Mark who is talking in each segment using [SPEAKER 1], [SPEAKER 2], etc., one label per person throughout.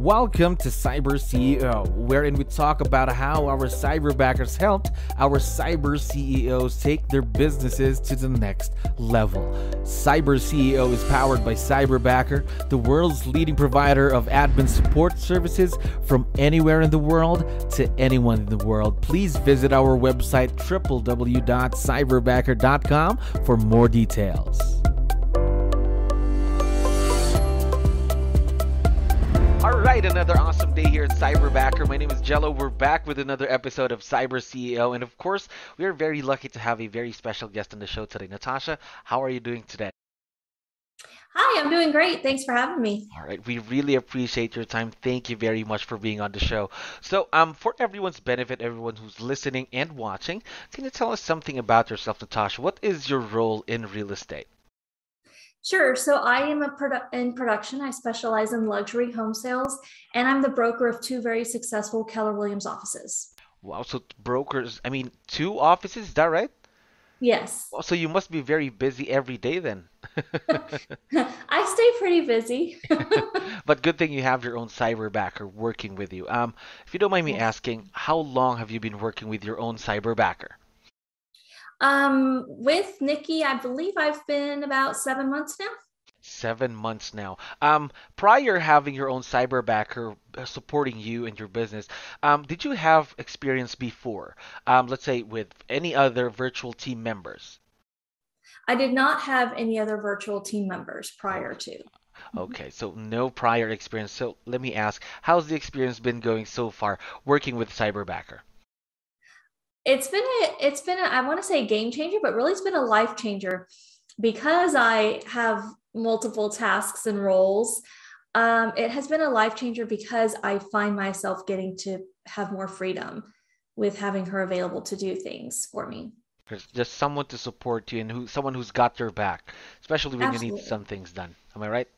[SPEAKER 1] Welcome to CyberCEO, wherein we talk about how our cyberbackers helped our cyber CEOs take their businesses to the next level. CyberCEO is powered by Cyberbacker, the world's leading provider of admin support services from anywhere in the world to anyone in the world. Please visit our website www.cyberbacker.com for more details. Alright, another awesome day here at Cyberbacker. My name is 𝗙𝗯𝗋. We're back with another episode of CyberCEO, and of course, we are very lucky to have a very special guest on the show today. Natasha, how are you doing today?
[SPEAKER 2] Hi, I'm doing great. Thanks for having me.
[SPEAKER 1] All right, we really appreciate your time. Thank you very much for being on the show. So, for everyone's benefit, everyone who's listening and watching, can you tell us something about yourself, Natasha? What is your role in real estate?
[SPEAKER 2] Sure. So I am in production. I specialize in luxury home sales, and I'm the broker of two very successful Keller Williams offices.
[SPEAKER 1] Wow, so brokers, two offices, is that right?
[SPEAKER 2] Yes.
[SPEAKER 1] Well, so you must be very busy every day then.
[SPEAKER 2] I stay pretty busy.
[SPEAKER 1] But good thing you have your own cyberbacker working with you. If you don't mind me asking, how long have you been working with your own cyberbacker?
[SPEAKER 2] With 𝗙cie, I believe I've been about 7 months now.
[SPEAKER 1] 7 months now. Prior having your own cyberbacker supporting you and your business, did you have experience before? Let's say with any other virtual team members?
[SPEAKER 2] I did not have any other virtual team members prior to.
[SPEAKER 1] Okay, so no prior experience. So let me ask, how's the experience been going so far working with cyberbacker?
[SPEAKER 2] It's been I want to say game changer, but really it's been a life changer because I have multiple tasks and roles. It has been a life changer because I find myself getting to have more freedom with having her available to do things for me.
[SPEAKER 1] There's just someone to support you and someone who's got your back, especially when you need
[SPEAKER 2] Absolutely.
[SPEAKER 1] some things done. Am I right?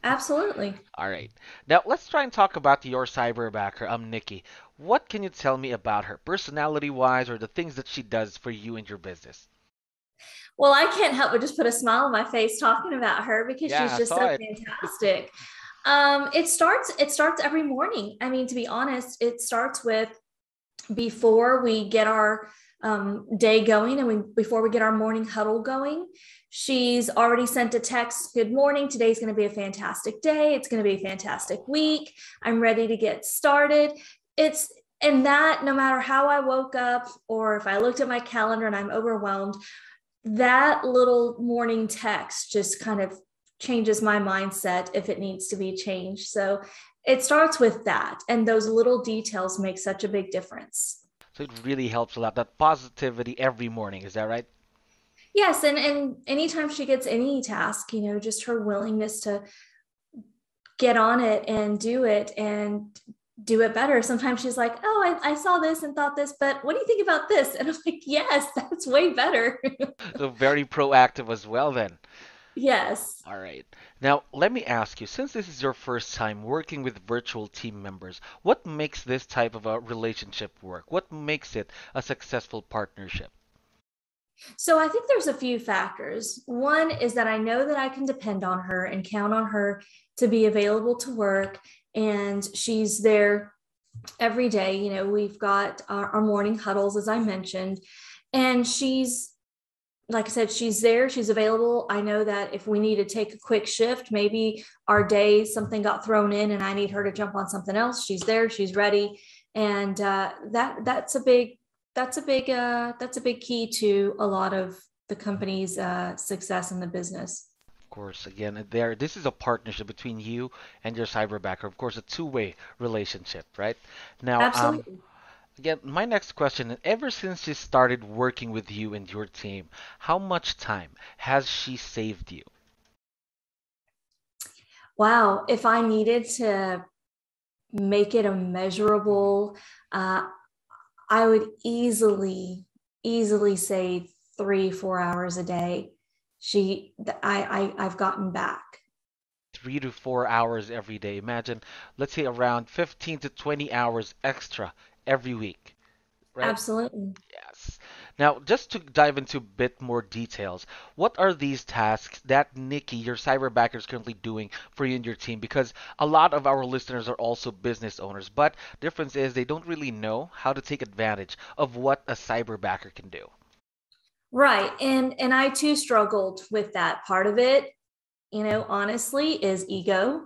[SPEAKER 2] Absolutely.
[SPEAKER 1] All right. Now let's try and talk about your cyberbacker, 𝗙cie. What can you tell me about her, personality-wise, or the things that she does for you and your business?
[SPEAKER 2] Well, I can't help but just put a smile on my face talking about her because
[SPEAKER 1] Yeah,
[SPEAKER 2] she's
[SPEAKER 1] I
[SPEAKER 2] just
[SPEAKER 1] saw
[SPEAKER 2] so
[SPEAKER 1] it.
[SPEAKER 2] fantastic. It starts every morning. I mean, to be honest, it starts with before we get our day going and before we get our morning huddle going. She's already sent a text, good morning, today's going to be a fantastic day, it's going to be a fantastic week, I'm ready to get started. And that no matter how I woke up or if I looked at my calendar and I'm overwhelmed, that little morning text just kind of changes my mindset if it needs to be changed. So it starts with that, and those little details make such a big difference.
[SPEAKER 1] So it really helps a lot. That positivity every morning, is that right?
[SPEAKER 2] Yes, and anytime she gets any task, just her willingness to get on it and do it better. Sometimes she's like, oh, I saw this and thought this, but what do you think about this? And I'm like, yes, that's way better.
[SPEAKER 1] So very proactive as well then.
[SPEAKER 2] Yes.
[SPEAKER 1] All right. Now, let me ask you, since this is your first time working with virtual team members, what makes this type of a relationship work? What makes it a successful partnership?
[SPEAKER 2] So I think there's a few factors. One is that I know that I can depend on her and count on her to be available to work, and she's there every day. We've got our morning huddles, as I mentioned, and like I said, she's there, she's available. I know that if we need to take a quick shift, maybe our day, something got thrown in and I need her to jump on something else, she's there, she's ready. And that's a big key to a lot of the company's success in the business.
[SPEAKER 1] Of course, again, this is a partnership between you and your cyberbacker. Of course, a two-way relationship, right? Now,
[SPEAKER 2] Absolutely.
[SPEAKER 1] again, my next question, ever since she started working with you and your team, how much time has she saved you?
[SPEAKER 2] Wow. If I needed to make it a measurable, I would easily say 3-4 hours a day. I've gotten back.
[SPEAKER 1] 3 to 4 hours every day. Imagine, let's say around 15 to 20 hours extra every week, right?
[SPEAKER 2] Absolutely.
[SPEAKER 1] Yes. Now, just to dive into a bit more details, what are these tasks that 𝗙cie, your cyberbacker, is currently doing for you and your team? Because a lot of our listeners are also business owners, but difference is they don't really know how to take advantage of what a cyberbacker can do.
[SPEAKER 2] Right. And I too struggled with that. Part of it, honestly, is ego.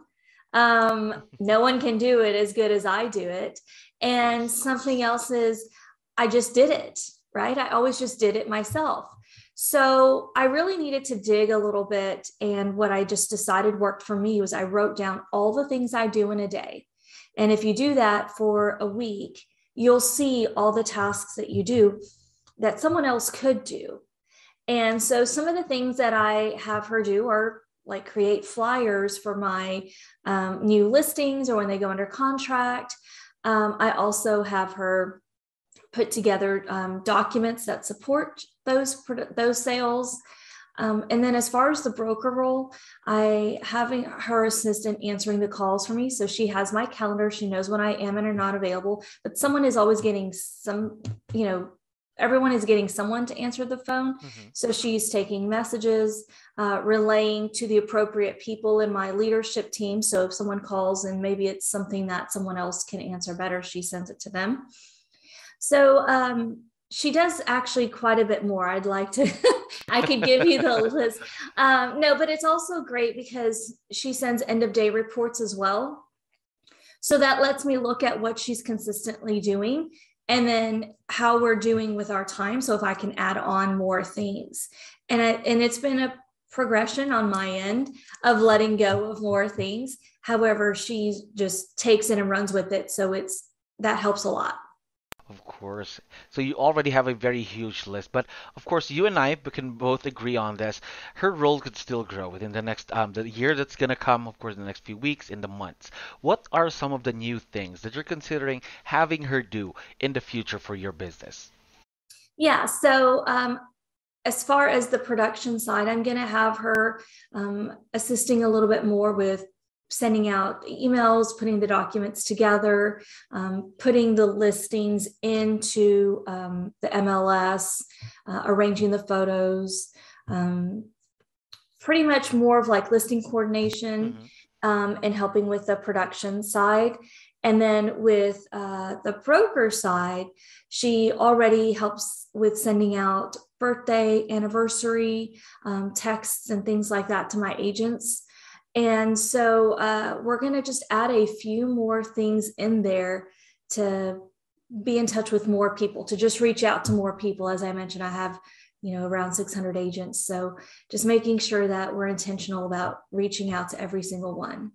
[SPEAKER 2] No one can do it as good as I do it. And something else is I just did it, right? I always just did it myself. So I really needed to dig a little bit. And what I just decided worked for me was I wrote down all the things I do in a day. And if you do that for a week, you'll see all the tasks that you do that someone else could do. And so some of the things that I have her do are like create flyers for my new listings or when they go under contract. I also have her put together documents that support those sales. And then as far as the broker role, I having her assistant answering the calls for me. So she has my calendar. She knows when I am and are not available, but someone is always getting everyone is getting someone to answer the phone. Mm-hmm. So she's taking messages, relaying to the appropriate people in my leadership team. So if someone calls and maybe it's something that someone else can answer better, she sends it to them. So she does actually quite a bit more. I'd like to, I could give you the list. No, but it's also great because she sends end of day reports as well. So that lets me look at what she's consistently doing and then how we're doing with our time. So if I can add on more things. And it's been a progression on my end of letting go of more things. However, she just takes it and runs with it. So that helps a lot.
[SPEAKER 1] Of course. So you already have a very huge list, but of course you and I can both agree on this. Her role could still grow within the next the year that's gonna come, of course, in the next few weeks, in the months. What are some of the new things that you're considering having her do in the future for your business?
[SPEAKER 2] Yeah. So as far as the production side, I'm gonna have her assisting a little bit more with sending out emails, putting the documents together, putting the listings into the MLS, arranging the photos, pretty much more of like listing coordination, and helping with the production side. And then with the broker side, she already helps with sending out birthday, anniversary, texts and things like that to my agents. And so we're going to just add a few more things in there to be in touch with more people, to just reach out to more people. As I mentioned, I have, around 600 agents. So just making sure that we're intentional about reaching out to every single one.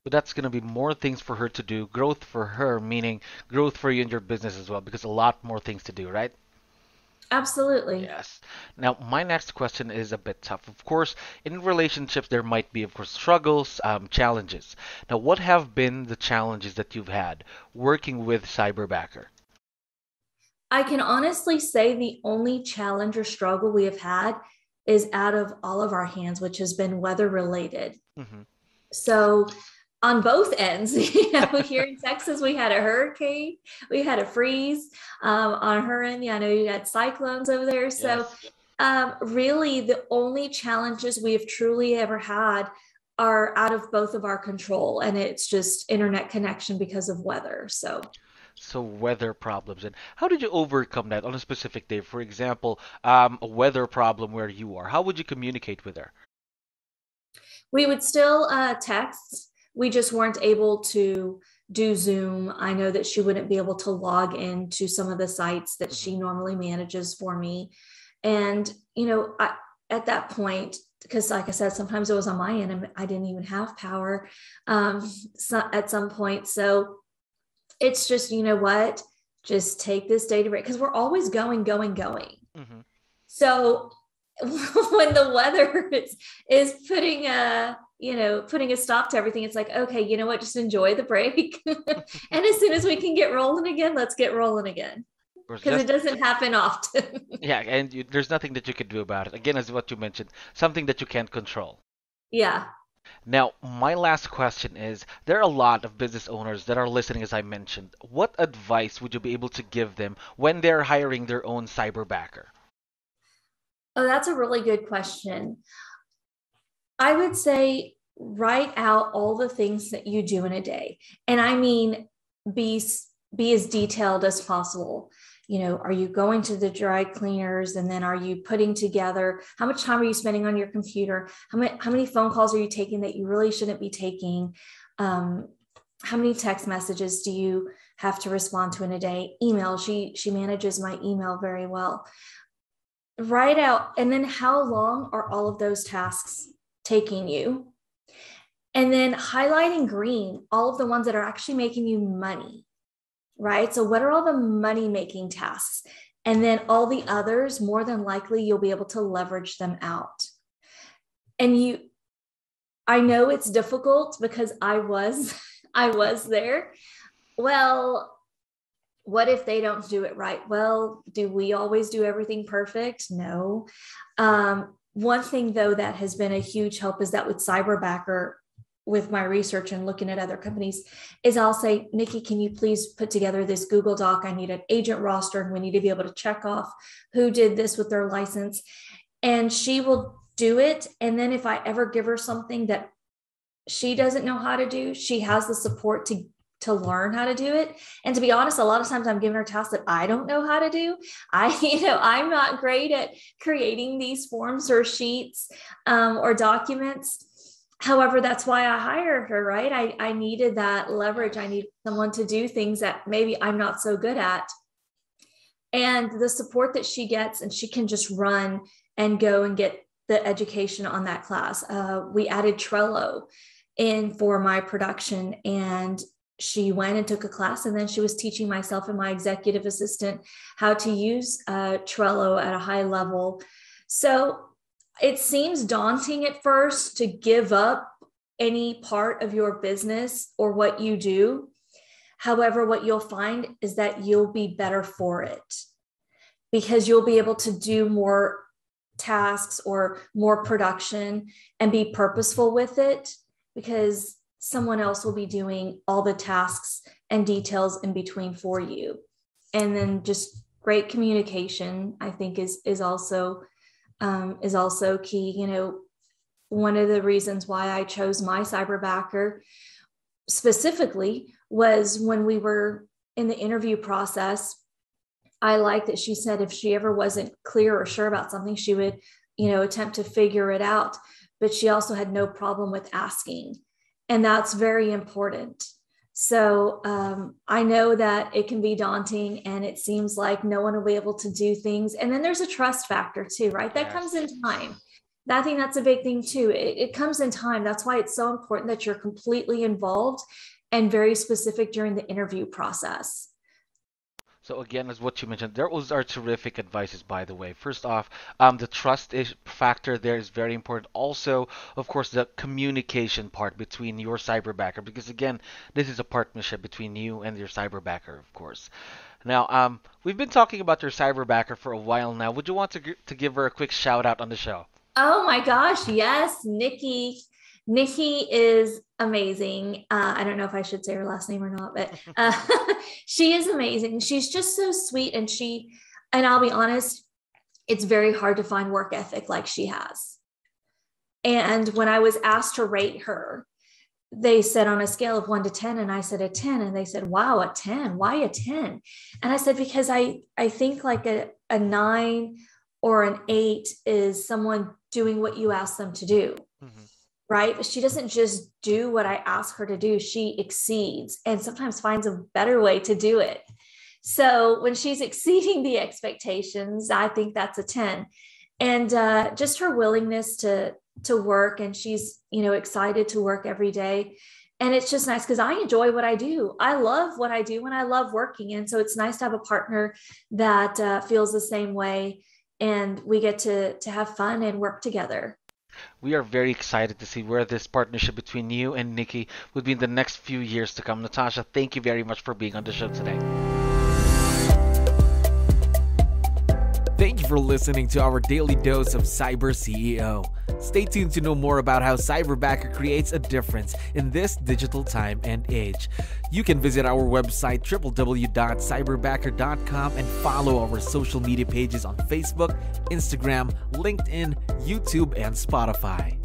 [SPEAKER 1] But that's going to be more things for her to do, growth for her, meaning growth for you and your business as well, because a lot more things to do, right?
[SPEAKER 2] Absolutely.
[SPEAKER 1] Yes. Now, my next question is a bit tough. Of course, in relationships, there might be, of course, struggles, challenges. Now, what have been the challenges that you've had working with Cyberbacker?
[SPEAKER 2] I can honestly say the only challenge or struggle we have had is out of all of our hands, which has been weather related. Mm-hmm. So on both ends, here in Texas, we had a hurricane, we had a freeze. On her end, I know you had cyclones over there. So really the only challenges we have truly ever had are out of both of our control. And it's just internet connection because of weather. So
[SPEAKER 1] weather problems. And how did you overcome that on a specific day? For example, a weather problem where you are. How would you communicate with her?
[SPEAKER 2] We would still text. We just weren't able to do Zoom. I know that she wouldn't be able to log into some of the sites that she normally manages for me. And, at that point, because like I said, sometimes it was on my end and I didn't even have power at some point. So it's just, just take this day to break because we're always going. Mm-hmm. So when the weather is putting a stop to everything, it's like, okay, you know what, just enjoy the break. And as soon as we can get rolling again, let's get rolling again. Because it doesn't happen often.
[SPEAKER 1] Yeah, and there's nothing that you can do about it. Again, as what you mentioned, something that you can't control.
[SPEAKER 2] Yeah.
[SPEAKER 1] Now, my last question is, there are a lot of business owners that are listening, as I mentioned. What advice would you be able to give them when they're hiring their own cyberbacker?
[SPEAKER 2] Oh, that's a really good question. I would say write out all the things that you do in a day. And I mean, be as detailed as possible. You know, are you going to the dry cleaners, and then are you putting together, how much time are you spending on your computer? How many phone calls are you taking that you really shouldn't be taking? How many text messages do you have to respond to in a day? Email, she manages my email very well. Write out, and then how long are all of those tasks taking you? And then highlighting green, all of the ones that are actually making you money, right? So what are all the money making tasks? And then all the others, more than likely, you'll be able to leverage them out. And I know it's difficult because I was there. Well, what if they don't do it right? Well, do we always do everything perfect? No. One thing, though, that has been a huge help is that with Cyberbacker, with my research and looking at other companies, is I'll say, Nikki, can you please put together this Google Doc? I need an agent roster, and we need to be able to check off who did this with their license. And she will do it. And then if I ever give her something that she doesn't know how to do, she has the support to learn how to do it. And to be honest, a lot of times I'm giving her tasks that I don't know how to do. I'm not great at creating these forms or sheets or documents. However, that's why I hired her, right? I needed that leverage. I needed someone to do things that maybe I'm not so good at. And the support that she gets, and she can just run and go and get the education on that class. We added Trello in for my production, and she went and took a class, and then she was teaching myself and my executive assistant how to use Trello at a high level. So it seems daunting at first to give up any part of your business or what you do. However, what you'll find is that you'll be better for it, because you'll be able to do more tasks or more production and be purposeful with it, because someone else will be doing all the tasks and details in between for you. And then just great communication, I think, is also key. You know, one of the reasons why I chose my Cyberbacker specifically was when we were in the interview process, I like that she said if she ever wasn't clear or sure about something, she would, attempt to figure it out. But she also had no problem with asking. And that's very important. So I know that it can be daunting, and it seems like no one will be able to do things. And then there's a trust factor too, right? That comes in time. I think that's a big thing too. It comes in time. That's why it's so important that you're completely involved and very specific during the interview process.
[SPEAKER 1] So again, as what you mentioned, those are terrific advices, by the way. First off, the trust factor there is very important. Also, of course, the communication part between your Cyberbacker, because again, this is a partnership between you and your Cyberbacker, of course. Now, we've been talking about your Cyberbacker for a while now. Would you want to give her a quick shout out on the show?
[SPEAKER 2] Oh my gosh, yes, Nikki. Nikki is amazing. I don't know if I should say her last name or not, but she is amazing. She's just so sweet. And I'll be honest, it's very hard to find work ethic like she has. And when I was asked to rate her, they said on a scale of 1 to 10, and I said a 10. And they said, wow, a 10, why a 10? And I said, because I think like a 9 or an 8 is someone doing what you ask them to do. Mm-hmm. Right? But she doesn't just do what I ask her to do. She exceeds and sometimes finds a better way to do it. So when she's exceeding the expectations, I think that's a 10. And just her willingness to work, and she's, excited to work every day. And it's just nice because I enjoy what I do. I love what I do and I love working. And so it's nice to have a partner that feels the same way, and we get to have fun and work together.
[SPEAKER 1] We are very excited to see where this partnership between you and Nikki will be in the next few years to come. Natasha, thank you very much for being on the show today. Thank you for listening to our daily dose of Cyber CEO. Stay tuned to know more about how Cyberbacker creates a difference in this digital time and age. You can visit our website www.cyberbacker.com and follow our social media pages on Facebook, Instagram, LinkedIn, YouTube, and Spotify.